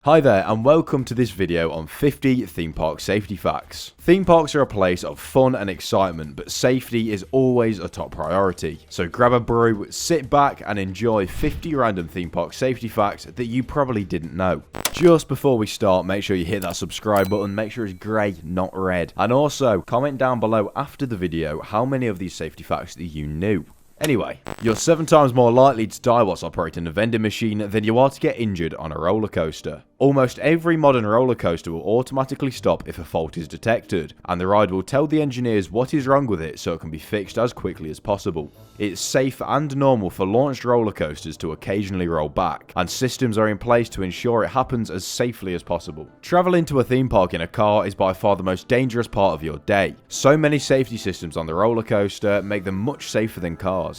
Hi there and welcome to this video on 50 theme park safety facts. Theme parks are a place of fun and excitement, but safety is always a top priority. So grab a brew, sit back and enjoy 50 random theme park safety facts that you probably didn't know. Just before we start, make sure you hit that subscribe button, make sure it's grey, not red. And also, comment down below after the video how many of these safety facts that you knew. Anyway, you're 7 times more likely to die whilst operating a vending machine than you are to get injured on a roller coaster. Almost every modern roller coaster will automatically stop if a fault is detected, and the ride will tell the engineers what is wrong with it so it can be fixed as quickly as possible. It's safe and normal for launched roller coasters to occasionally roll back, and systems are in place to ensure it happens as safely as possible. Traveling to a theme park in a car is by far the most dangerous part of your day. So many safety systems on the roller coaster make them much safer than cars.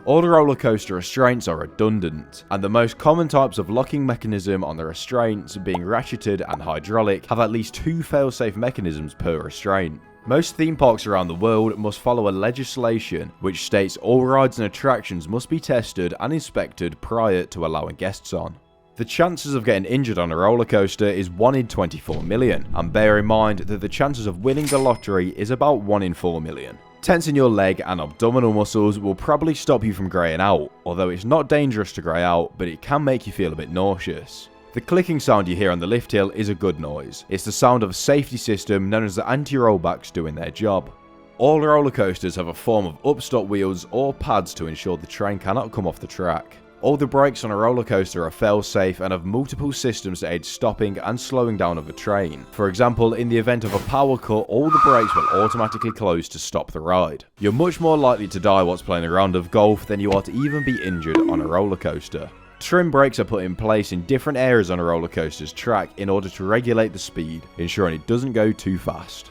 All the roller coaster restraints are redundant, and the most common types of locking mechanism on the restraints, being ratcheted and hydraulic, have at least 2 fail-safe mechanisms per restraint. Most theme parks around the world must follow a legislation which states all rides and attractions must be tested and inspected prior to allowing guests on. The chances of getting injured on a roller coaster is 1 in 24 million, and bear in mind that the chances of winning the lottery is about 1 in 4 million. Tensing your leg and abdominal muscles will probably stop you from greying out, although it's not dangerous to grey out, but it can make you feel a bit nauseous. The clicking sound you hear on the lift hill is a good noise. It's the sound of a safety system known as the anti-rollbacks doing their job. All roller coasters have a form of upstop wheels or pads to ensure the train cannot come off the track. All the brakes on a roller coaster are fail-safe and have multiple systems to aid stopping and slowing down of a train. For example, in the event of a power cut, all the brakes will automatically close to stop the ride. You're much more likely to die whilst playing a round of golf than you are to even be injured on a roller coaster. Trim brakes are put in place in different areas on a roller coaster's track in order to regulate the speed, ensuring it doesn't go too fast.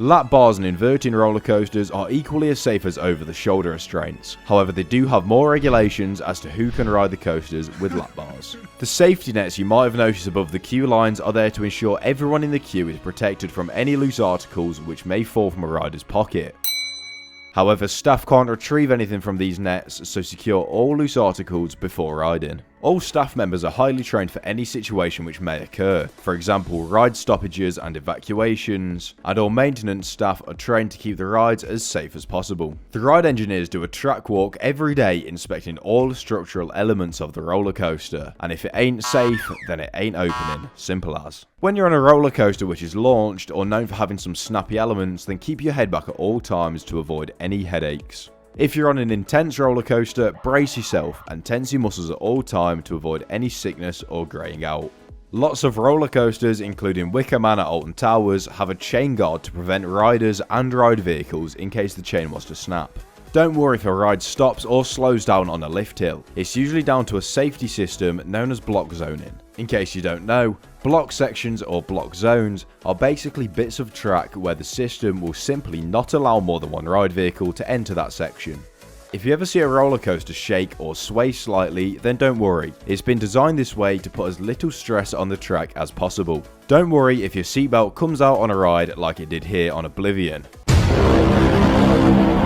Lap bars and inverting roller coasters are equally as safe as over-the-shoulder restraints. However, they do have more regulations as to who can ride the coasters with lap bars. The safety nets you might have noticed above the queue lines are there to ensure everyone in the queue is protected from any loose articles which may fall from a rider's pocket. However, staff can't retrieve anything from these nets, so secure all loose articles before riding. All staff members are highly trained for any situation which may occur, for example ride stoppages and evacuations, and all maintenance staff are trained to keep the rides as safe as possible. The ride engineers do a track walk every day inspecting all structural elements of the roller coaster, and if it ain't safe, then it ain't opening, simple as. When you're on a roller coaster which is launched or known for having some snappy elements, then keep your head back at all times to avoid any headaches. If you're on an intense roller coaster, brace yourself and tense your muscles at all time to avoid any sickness or greying out. Lots of roller coasters, including Wicker Man at Alton Towers, have a chain guard to prevent riders and ride vehicles in case the chain was to snap. Don't worry if a ride stops or slows down on a lift hill. It's usually down to a safety system known as block zoning. In case you don't know, block sections or block zones are basically bits of track where the system will simply not allow more than one ride vehicle to enter that section. If you ever see a roller coaster shake or sway slightly, then don't worry. It's been designed this way to put as little stress on the track as possible. Don't worry if your seatbelt comes out on a ride like it did here on Oblivion.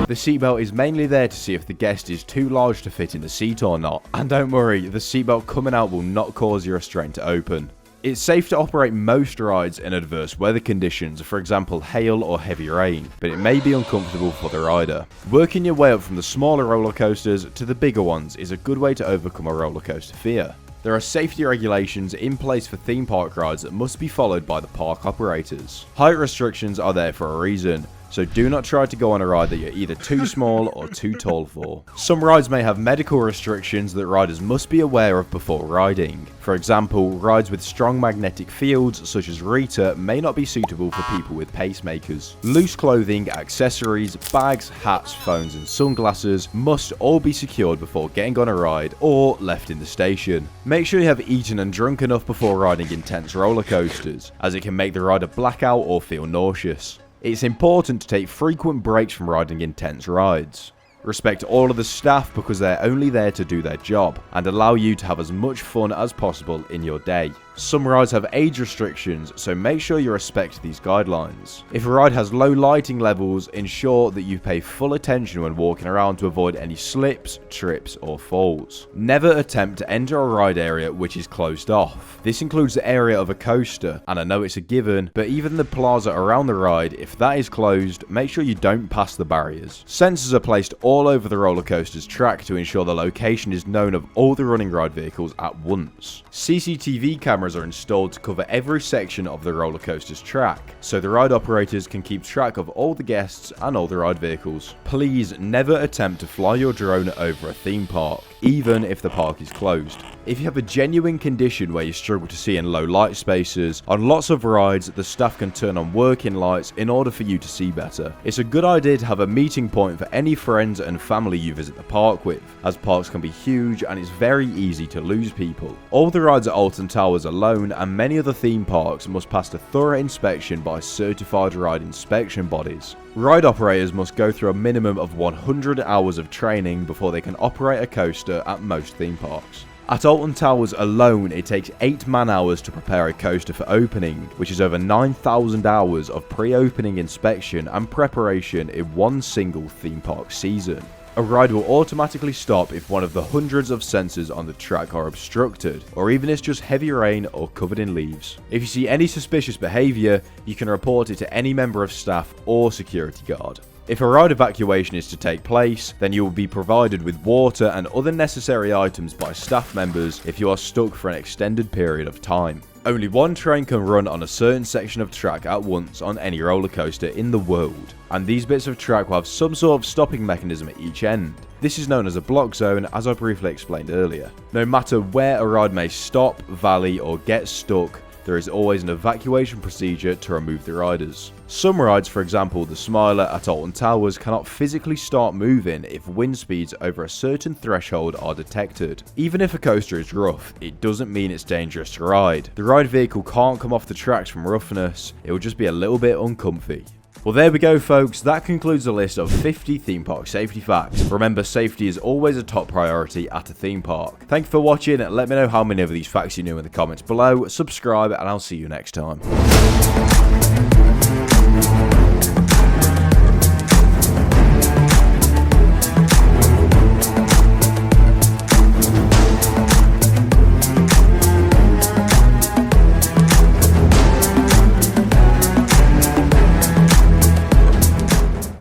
The seatbelt is mainly there to see if the guest is too large to fit in the seat or not, and don't worry, the seatbelt coming out will not cause your restraint to open. It's safe to operate most rides in adverse weather conditions, for example hail or heavy rain, but it may be uncomfortable for the rider. Working your way up from the smaller roller coasters to the bigger ones is a good way to overcome a roller coaster fear. There are safety regulations in place for theme park rides that must be followed by the park operators. Height restrictions are there for a reason, so do not try to go on a ride that you're either too small or too tall for. Some rides may have medical restrictions that riders must be aware of before riding. For example, rides with strong magnetic fields such as Rita may not be suitable for people with pacemakers. Loose clothing, accessories, bags, hats, phones and sunglasses must all be secured before getting on a ride or left in the station. Make sure you have eaten and drunk enough before riding intense roller coasters, as it can make the rider black out or feel nauseous. It's important to take frequent breaks from riding intense rides. Respect all of the staff because they're only there to do their job and allow you to have as much fun as possible in your day. Some rides have age restrictions, so make sure you respect these guidelines. If a ride has low lighting levels, ensure that you pay full attention when walking around to avoid any slips, trips, or falls. Never attempt to enter a ride area which is closed off. This includes the area of a coaster, and I know it's a given, but even the plaza around the ride, if that is closed, make sure you don't pass the barriers. Sensors are placed all over the roller coaster's track to ensure the location is known of all the running ride vehicles at once. CCTV cameras are installed to cover every section of the roller coaster's track, so the ride operators can keep track of all the guests and all the ride vehicles. Please never attempt to fly your drone over a theme park, even if the park is closed. If you have a genuine condition where you struggle to see in low light spaces, on lots of rides the staff can turn on working lights in order for you to see better. It's a good idea to have a meeting point for any friends and family you visit the park with, as parks can be huge and it's very easy to lose people. All the rides at Alton Towers alone and many other theme parks must pass a thorough inspection by certified ride inspection bodies. Ride operators must go through a minimum of 100 hours of training before they can operate a coaster at most theme parks. At Alton Towers alone, it takes 8 man-hours to prepare a coaster for opening, which is over 9,000 hours of pre-opening inspection and preparation in one single theme park season. A ride will automatically stop if one of the hundreds of sensors on the track are obstructed, or even it's just heavy rain or covered in leaves. If you see any suspicious behaviour, you can report it to any member of staff or security guard. If a ride evacuation is to take place, then you will be provided with water and other necessary items by staff members if you are stuck for an extended period of time. Only one train can run on a certain section of track at once on any roller coaster in the world, and these bits of track will have some sort of stopping mechanism at each end. This is known as a block zone, as I briefly explained earlier. No matter where a ride may stop, valley, or get stuck, there is always an evacuation procedure to remove the riders. Some rides, for example the Smiler at Alton Towers, cannot physically start moving if wind speeds over a certain threshold are detected. Even if a coaster is rough, it doesn't mean it's dangerous to ride. The ride vehicle can't come off the tracks from roughness, it will just be a little bit uncomfy. Well, there we go, folks. That concludes the list of 50 theme park safety facts. Remember, safety is always a top priority at a theme park. Thank you for watching. Let me know how many of these facts you knew in the comments below. Subscribe, and I'll see you next time.